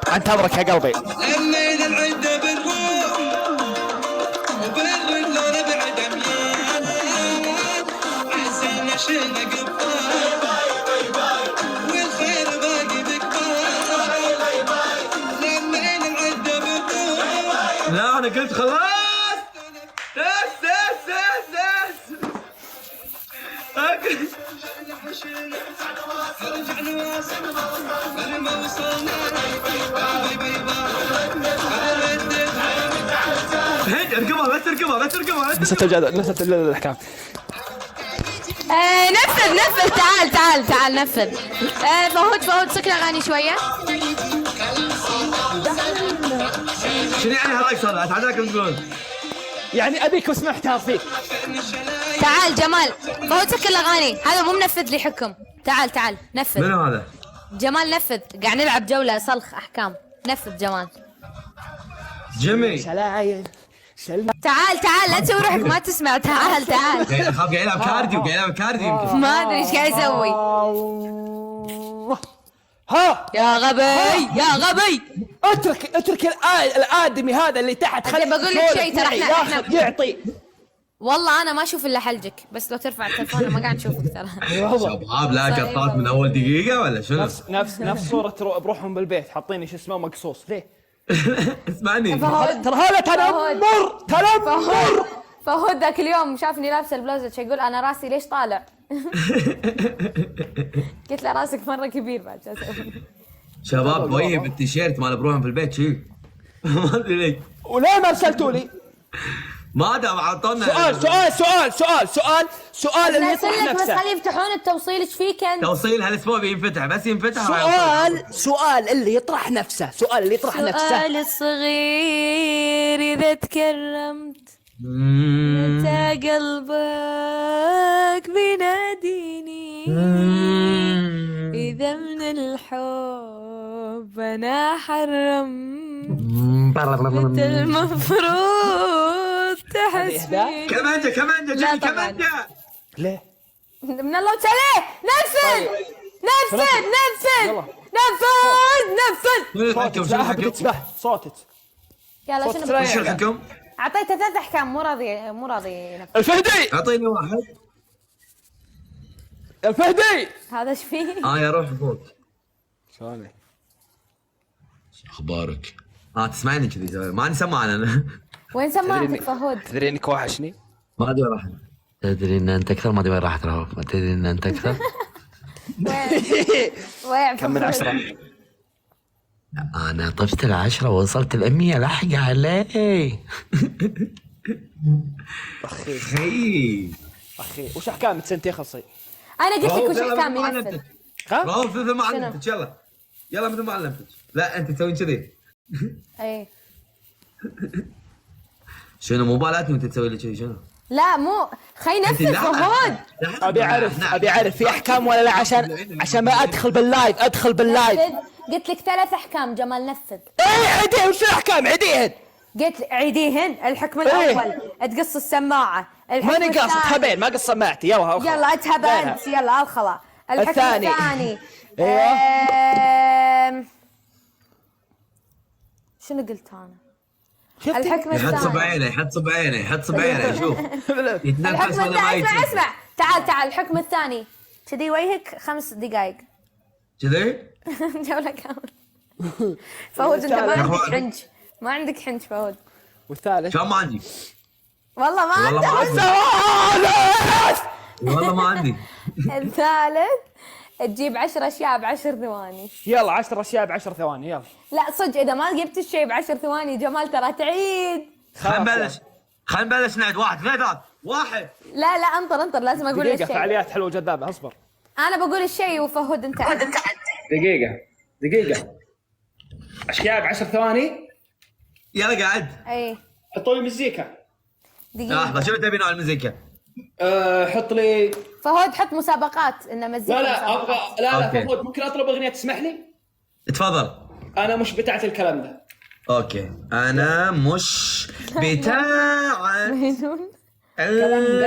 فهود انتظرك يا قلبي. لمينا العدة بالروح وبالرجال بعد عميان عزينا شينا قبطان والخير باقي بكبار لمينا العدة بالروح. لا انا قلت خلاص. دس رجعنا واصل ما وصلنا باي باي هيد ارقمها بس ارقمها نسيت الاحكام. نفذ تعال نفذ. فهود سكر اغاني شويه. شنو يعني هالرقصة؟ اتعداك تقول يعني ابيك واسمع احتار فيك. تعال جمال، فهود سكر الاغاني، هذا مو منفذ لي حكم. تعال نفذ. منو هذا؟ جمال نفذ، قاعد نلعب جوله صلخ احكام. نفذ جمال. جيمي شلايل تعال لا تسوي روحك ما تسمع. تعال خاف قاعد يلعب كارديو يمكن. ما ادري ايش قاعد يسوي. ها يا غبي اترك الادمي هذا اللي تحت. خلي بقول لك شيء، ترى احنا يعطي. والله انا ما اشوف الا حلجك، بس لو ترفع التلفون أنا ما قاعد نشوفك ترى. شباب لا قطات من اول دقيقة ولا شنو؟ نفس صورة بروحهم بالبيت حاطين شو اسمه مقصوص ليه؟ اسمعني ترى هذا تنمر. فهود ذاك اليوم شافني لابسه البلوزه يقول انا راسي ليش طالع؟ قلت له راسك مره كبير بعد شو اسوي؟ شباب وهي بالتيشيرت مال بروحهم في البيت شي ما ادري ليش. وليه ما ارسلتوا لي؟ ما دام عطونا سؤال اللي يطرح بس نفسه. خلي يفتحون التوصيل. ايش فيك انت؟ توصيل هالاسبوع بينفتح بس ينفتح. سؤال اللي يطرح نفسه. سؤال الصغير اذا تكرمت متى قلبك بيناديني إذا من الحب أنا حرمت متى المفروض تحس فيه. كمانجة جاي كمانجة. ليه؟ من الله وتعالى نفذ. شنو الحكم؟ تسبح صوتك. يلا صوت شنو سريع. شو الحكم؟ أعطيته 3 أحكام مو راضي ينفذ. الفهدي اعطيني واحد. الفهدي هذا ايش فيه؟ يا روح فوق. شلونك؟ اخبارك؟ تسمعني كذي ما نسمع انا. وين سماعتك فهود؟ تدري انك وحشني؟ ما ادري وين راح. تدري ان انت اكثر، ما ادري وين راح تروح. تدري ان انت اكثر. وين كم من 10؟ انا طفت 10 ووصلت 100. لحق علي. اخي وش احكام سنتي خلصي؟ انا قلت لك وش احكامي نفذ. روح مثل ما علمتك. يلا مثل ما علمتك. لا انت تسوين كذي. اي شنو مو بالاتني وانت تسوي لي كذي شنو؟ لا مو خي نفذ فهود. ابي اعرف في احكام ولا لا عشان ما ادخل باللايف. قلت لك 3 احكام جمال نفذ. عيديهن. وش الاحكام؟ عيديهن. قلت عيديهن. الحكم الاول تقص السماعه. ماني قاصد هبين ما قص سماعتي. يلا اتهب انت. يلا الخلا. الحكم الثاني ايوه شنو قلت انا؟ الحكم الثاني يحط صبعينه شوف يتنفس ولا ما يتنفس. اسمع تعال الحكم الثاني كذي وجهك 5 دقائق كذي. جولة كامل. فهود انت ما عندك حنج فهود. والثالث شلون ما عندي؟ والله ما عندك. والله ما عندي. الثالث تجيب 10 أشياء ب10 ثواني. يلا 10 أشياء ب10 ثواني. يلا لا صدق اذا ما جبت الشيء ب10 ثواني جمال ترى تعيد. خلينا نبلش نعد. 1 2 3 1. لا انطر لازم اقول الشيء. دقيقة فعاليات حلوة جذابة. اصبر انا بقول الشيء وفهود انت. دقيقة أشياء ب10 ثواني. يلا قاعد. اي حطوا لي مزيكا. دقيقة. لحظة شنو تبي نوع المزيكا؟ حط لي. فهود حط مسابقات انه مزيكا. لا ابغى. لا أوكي. فهود ممكن اطلب اغنية تسمح لي؟ تفضل. انا مش بتاعت الكلام ده. اوكي انا مش بتاع مجنون. الكلام ده